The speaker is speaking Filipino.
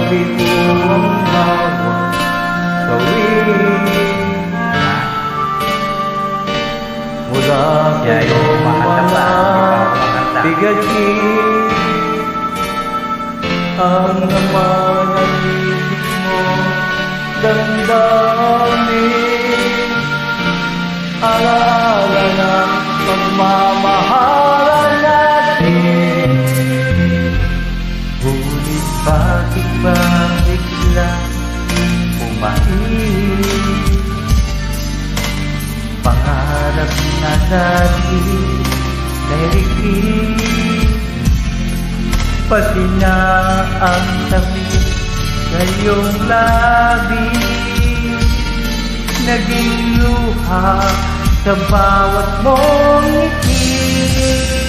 gabi ko ang hawak gawin mula ngayong mga bigatin ang naman ang isip mo damdamin alaala ng pagmamahalan natin. Ngunit bakit ba bigla umahit pangarap na natin nairigit pati na ang tabi sa iyong labi naging luha sa bawat mong ngiti.